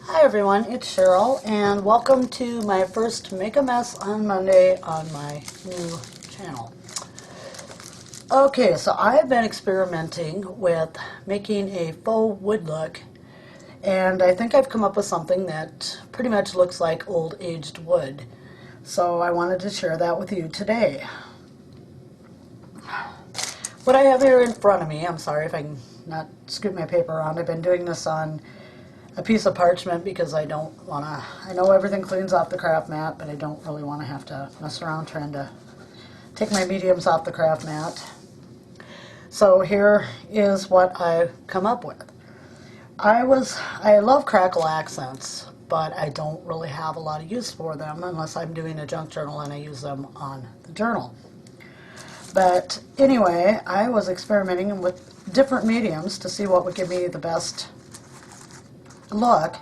Hi everyone, it's Cheryl, and welcome to my first Make a Mess on Monday on my new channel. Okay, so I've been experimenting with making a faux wood look, and I think I've come up with something that pretty much looks like old aged wood. So I wanted to share that with you today. What I have here in front of me, I'm sorry if I can not scoot my paper around, I've been doing this on a piece of parchment because I don't want to, I know everything cleans off the craft mat, but I don't really want to have to mess around trying to take my mediums off the craft mat. So here is what I've come up with. I love crackle accents, but I don't really have a lot of use for them unless I'm doing a junk journal and I use them on the journal. But anyway, I was experimenting with different mediums to see what would give me the best look,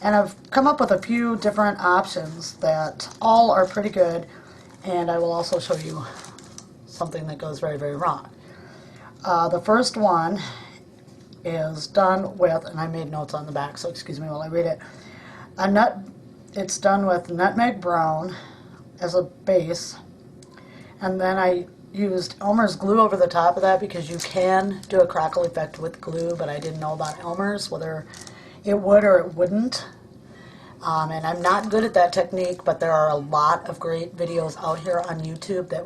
and I've come up with a few different options that all are pretty good, and I will also show you something that goes very, very wrong. The first one is done with, and I made notes on the back, so excuse me while I read it. It's done with nutmeg brown as a base, and then I used Elmer's glue over the top of that because you can do a crackle effect with glue, but I didn't know about Elmer's, whether it would or it wouldn't. And I'm not good at that technique, but there are a lot of great videos out here on YouTube that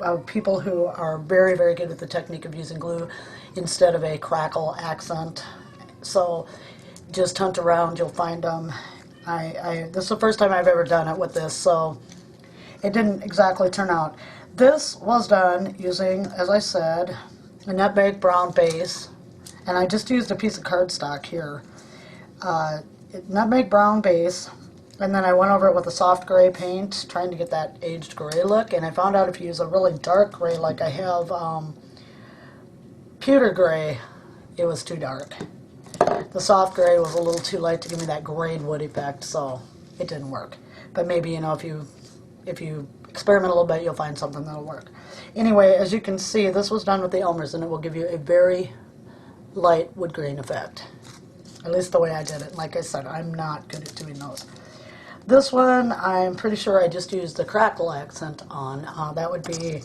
of people who are very, very good with the technique of using glue instead of a crackle accent. So just hunt around, you'll find them. This is the first time I've ever done it with this, so it didn't exactly turn out. This was done using, as I said, a nutmeg brown base, and I just used a piece of cardstock here. Nutmeg brown base, and then I went over it with a soft gray paint, trying to get that aged gray look, and I found out if you use a really dark gray like I have pewter gray, it was too dark. The soft gray was a little too light to give me that grayed wood effect, so it didn't work. But maybe, you know, if you experiment a little bit, you'll find something that'll work. Anyway, as you can see, this was done with the Elmer's, and it will give you a very light wood grain effect. At least the way I did it. Like I said, I'm not good at doing those. This one, I'm pretty sure I just used the crackle accent on. That would be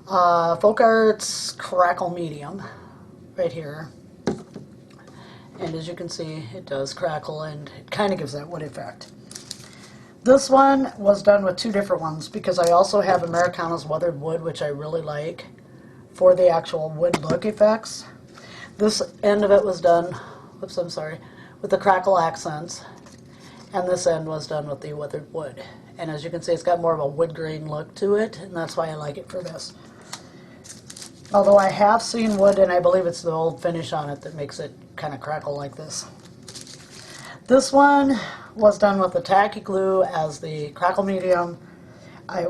Folk Arts Crackle Medium, right here. And as you can see, it does crackle, and it kind of gives that wood effect. This one was done with two different ones, because I also have Americana's Weathered Wood, which I really like, for the actual wood look effects. This end of it was done, oops, I'm sorry, with the crackle accents, and this end was done with the weathered wood. And as you can see, it's got more of a wood grain look to it, and that's why I like it for this. Although I have seen wood, and I believe it's the old finish on it that makes it kind of crackle like this. This one was done with the tacky glue as the crackle medium. I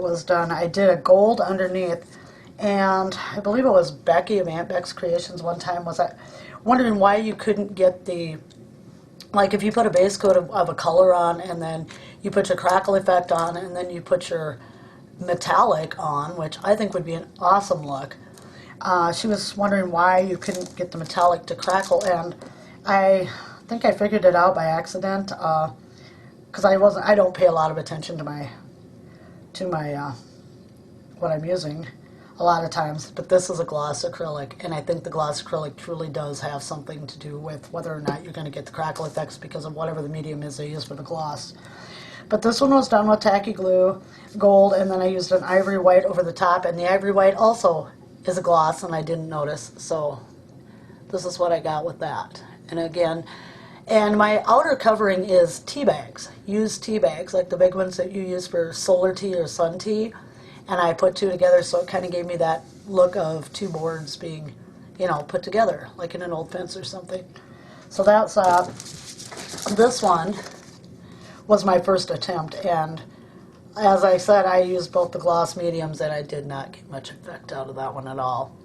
did a gold underneath, and I believe it was Becky of Aunt Beck's Creations one time was wondering why you couldn't get the, like if you put a base coat of a color on and then you put your crackle effect on and then you put your metallic on, which I think would be an awesome look. She was wondering why you couldn't get the metallic to crackle, and I think I figured it out by accident, because I don't pay a lot of attention to my what I'm using a lot of times, but this is a gloss acrylic, and I think the gloss acrylic truly does have something to do with whether or not you're going to get the crackle effects because of whatever the medium is they use for the gloss. But this one was done with tacky glue, gold, and then I used an ivory white over the top, and the ivory white also is a gloss, and I didn't notice, so this is what I got with that. And again, and my outer covering is tea bags, used tea bags, like the big ones that you use for solar tea or sun tea. And I put two together, so it kind of gave me that look of two boards being, you know, put together, like in an old fence or something. So that's, this one was my first attempt, and as I said, I used both the gloss mediums, and I did not get much effect out of that one at all.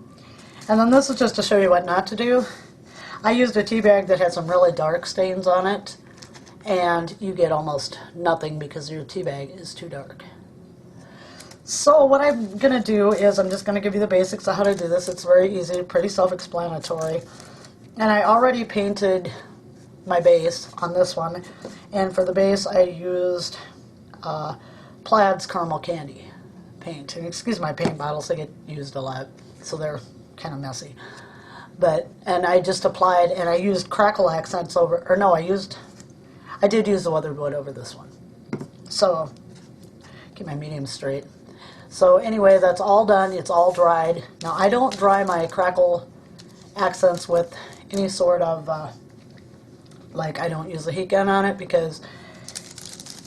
And then this is just to show you what not to do. I used a tea bag that had some really dark stains on it, and you get almost nothing because your tea bag is too dark. So what I'm going to do is I'm just going to give you the basics of how to do this. It's very easy, pretty self-explanatory. And I already painted my base on this one. And for the base I used Plaid's Caramel Candy paint. And excuse my paint bottles, they get used a lot, so they're kind of messy. And I just applied, and I used crackle accents over, or no, I did use the weathered wood over this one. So, get my medium straight. So anyway, that's all done, it's all dried. Now I don't dry my crackle accents with any sort of, like I don't use a heat gun on it because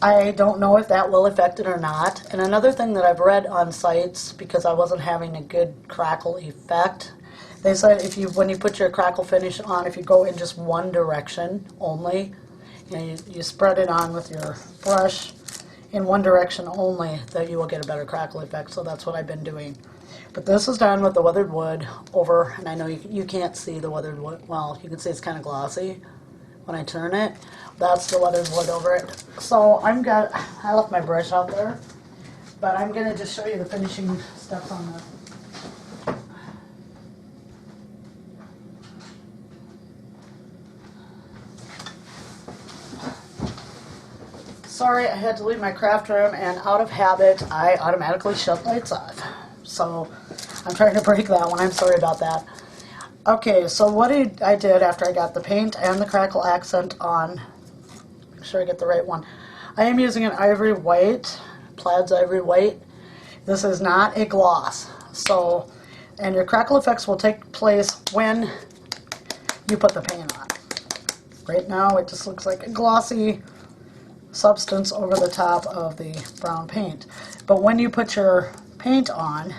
I don't know if that will affect it or not. And another thing that I've read on sites, because I wasn't having a good crackle effect, they said when you put your crackle finish on, if you go in just one direction only, you spread it on with your brush in one direction only, that you will get a better crackle effect. So that's what I've been doing. But this is done with the weathered wood over, and I know you can't see the weathered wood. Well, you can see it's kind of glossy when I turn it. That's the weathered wood over it. So I left my brush out there, but I'm going to just show you the finishing steps on this. Sorry, I had to leave my craft room, and out of habit, I automatically shut lights off. So I'm trying to break that one. I'm sorry about that. Okay, so what I did after I got the paint and the crackle accent on, make sure I get the right one. I am using an ivory white, Plaid's ivory white. This is not a gloss. So, and your crackle effects will take place when you put the paint on. Right now, it just looks like a glossy substance over the top of the brown paint. But when you put your paint on,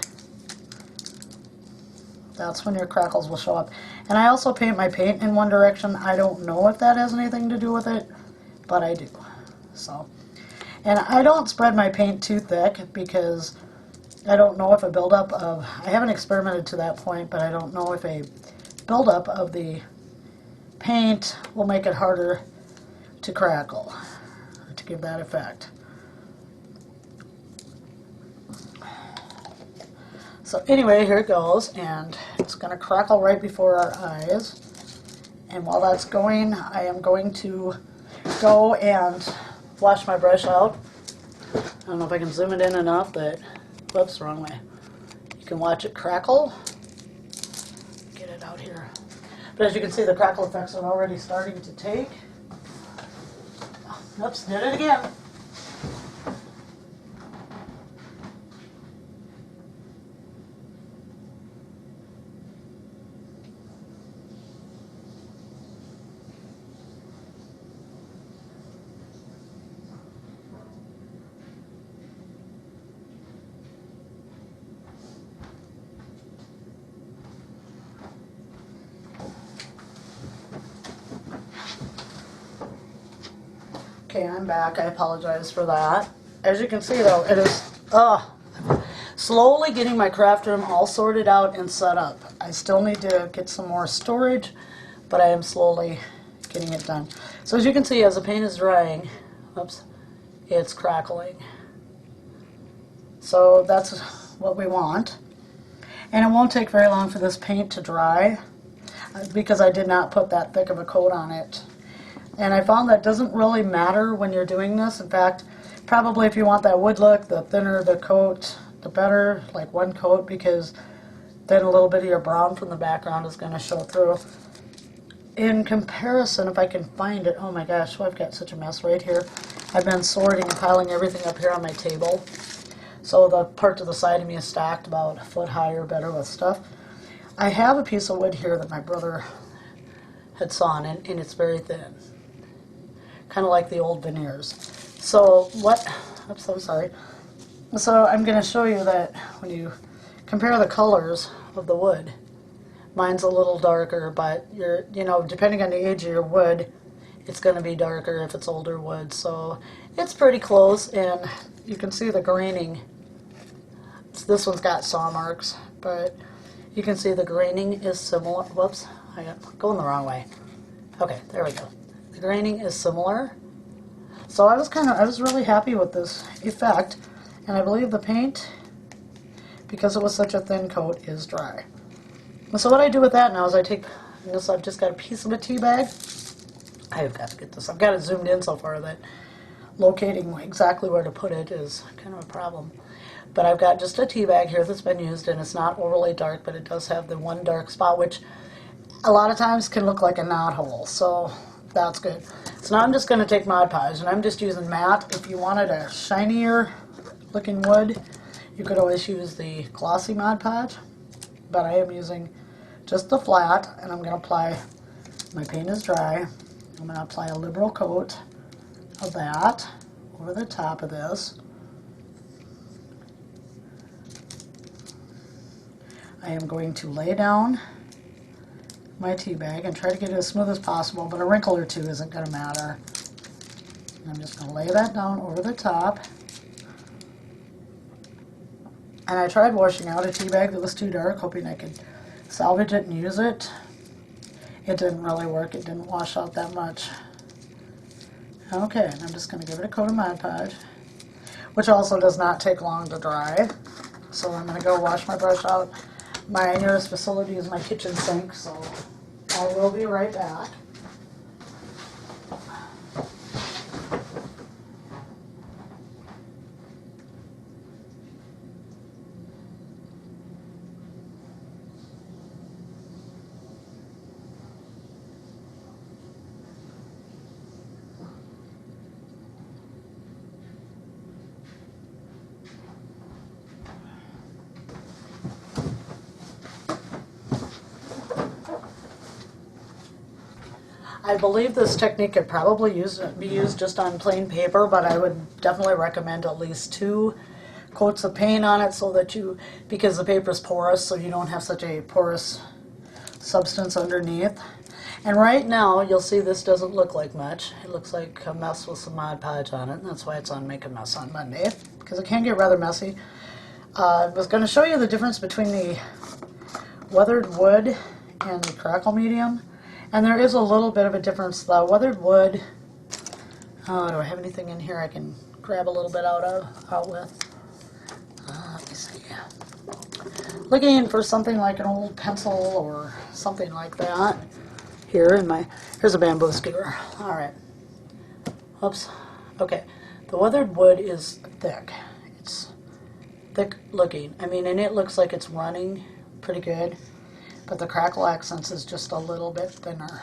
that's when your crackles will show up. And I also paint my paint in one direction. I don't know if that has anything to do with it, but I do. So, and I don't spread my paint too thick because I don't know if a buildup of, I haven't experimented to that point, but I don't know if a buildup of the paint will make it harder to crackle, to give that effect. So anyway, here it goes, and it's going to crackle right before our eyes. And while that's going, I am going to go and wash my brush out. I don't know if I can zoom it in enough, but, whoops, wrong way. You can watch it crackle. Get it out here. But as you can see, the crackle effects are already starting to take. Oops, did it again. Okay, I'm back. I apologize for that. As you can see, though, it is slowly getting my craft room all sorted out and set up. I still need to get some more storage, but I am slowly getting it done. So as you can see, as the paint is drying, oops, it's crackling. So that's what we want. And it won't take very long for this paint to dry because I did not put that thick of a coat on it. And I found that doesn't really matter when you're doing this. In fact, probably if you want that wood look, the thinner the coat, the better, like one coat, because then a little bit of your brown from the background is going to show through. In comparison, if I can find it, oh my gosh, well, I've got such a mess right here. I've been sorting and piling everything up here on my table. So the part to the side of me is stacked about a foot high or better with stuff. I have a piece of wood here that my brother had sawn, and it's very thin. Kind of like the old veneers. So oops, I'm sorry. So I'm going to show you that when you compare the colors of the wood, mine's a little darker, but depending on the age of your wood, it's going to be darker if it's older wood. So it's pretty close, and you can see the graining. This one's got saw marks, but you can see the graining is similar. Whoops, I got going the wrong way. Okay, there we go. The graining is similar. So I was really happy with this effect, and I believe the paint, because it was such a thin coat, is dry. And so what I do with that now is I take this, I've just got a piece of a tea bag, I've got to get this. I've got it zoomed in so far that locating exactly where to put it is kind of a problem. But I've got just a tea bag here that's been used, and it's not overly dark, but it does have the one dark spot, which a lot of times can look like a knot hole, so that's good. So now I'm just going to take Mod Podge, and I'm just using matte. If you wanted a shinier looking wood, you could always use the glossy Mod Podge, but I am using just the flat, and I'm going to apply, my paint is dry, I'm going to apply a liberal coat of that over the top of this. I am going to lay down my tea bag and try to get it as smooth as possible, but a wrinkle or two isn't going to matter. And I'm just going to lay that down over the top. And I tried washing out a tea bag that was too dark, hoping I could salvage it and use it. It didn't really work. It didn't wash out that much. Okay, and I'm just going to give it a coat of Mod Podge, which also does not take long to dry. So I'm going to go wash my brush out. My nearest facility is my kitchen sink, so I will be right back. I believe this technique could probably be used just on plain paper, but I would definitely recommend at least 2 coats of paint on it so that because the paper is porous, so you don't have such a porous substance underneath. And right now, you'll see this doesn't look like much. It looks like a mess with some Mod Podge on it, and that's why it's on Make a Mess on Monday, because it can get rather messy. I was going to show you the difference between the weathered wood and the crackle medium. And there is a little bit of a difference. The weathered wood, oh, do I have anything in here I can grab a little bit out with? Let me see. Looking for something like an old pencil or something like that. Here's a bamboo skewer. All right. Oops. Okay. The weathered wood is thick. It's thick looking. I mean, and it looks like it's running pretty good. But the crackle accents is just a little bit thinner.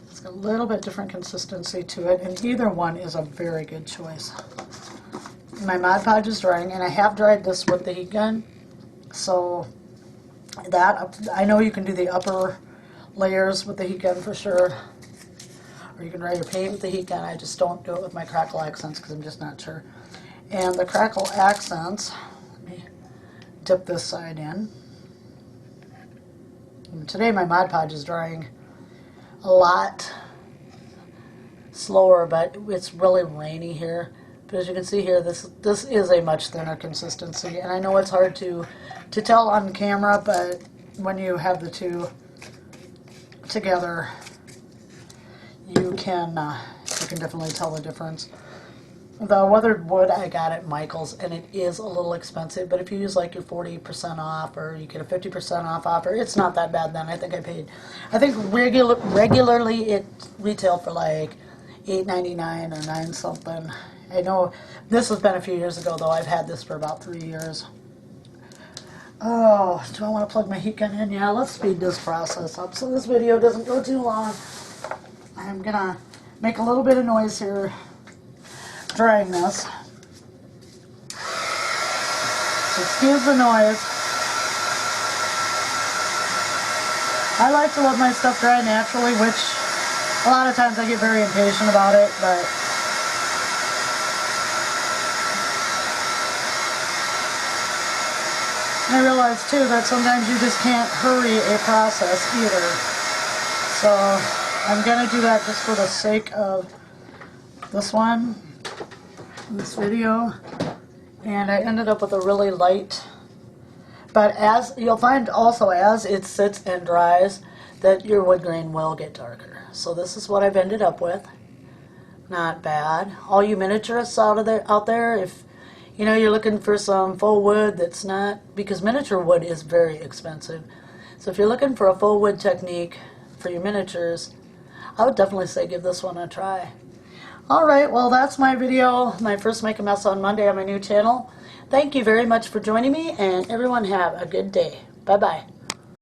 It's got a little bit different consistency to it, and either one is a very good choice. My Mod Podge is drying, and I have dried this with the heat gun, so that, I know you can do the upper layers with the heat gun for sure, or you can dry your paint with the heat gun. I just don't do it with my crackle accents because I'm just not sure. And the crackle accents, let me dip this side in. Today my Mod Podge is drying a lot slower, but it's really rainy here. But as you can see here, this is a much thinner consistency, and I know it's hard to tell on camera, but when you have the two together, you can definitely tell the difference. The weathered wood I got at Michael's, and it is a little expensive, but if you use like your 40% off, or you get a 50% off offer, it's not that bad then. I think regularly it retailed for like $8.99 or $9 something. I know this has been a few years ago though. I've had this for about 3 years. Oh, do I want to plug my heat gun in? Yeah, let's speed this process up so this video doesn't go too long. I'm gonna make a little bit of noise here drying this. So excuse the noise. I like to let my stuff dry naturally, which a lot of times I get very impatient about it, but I realize too that sometimes you just can't hurry a process either. So I'm going to do that just for the sake of this video. And I ended up with a really light, but as you'll find also as it sits and dries, that your wood grain will get darker. So this is what I've ended up with. Not bad. All you miniaturists out there, if you know you're looking for some faux wood that's not, because miniature wood is very expensive. So if you're looking for a faux wood technique for your miniatures, I would definitely say give this one a try. Alright, well that's my video, my first Make a Mess on Monday on my new channel. Thank you very much for joining me, and everyone have a good day. Bye-bye.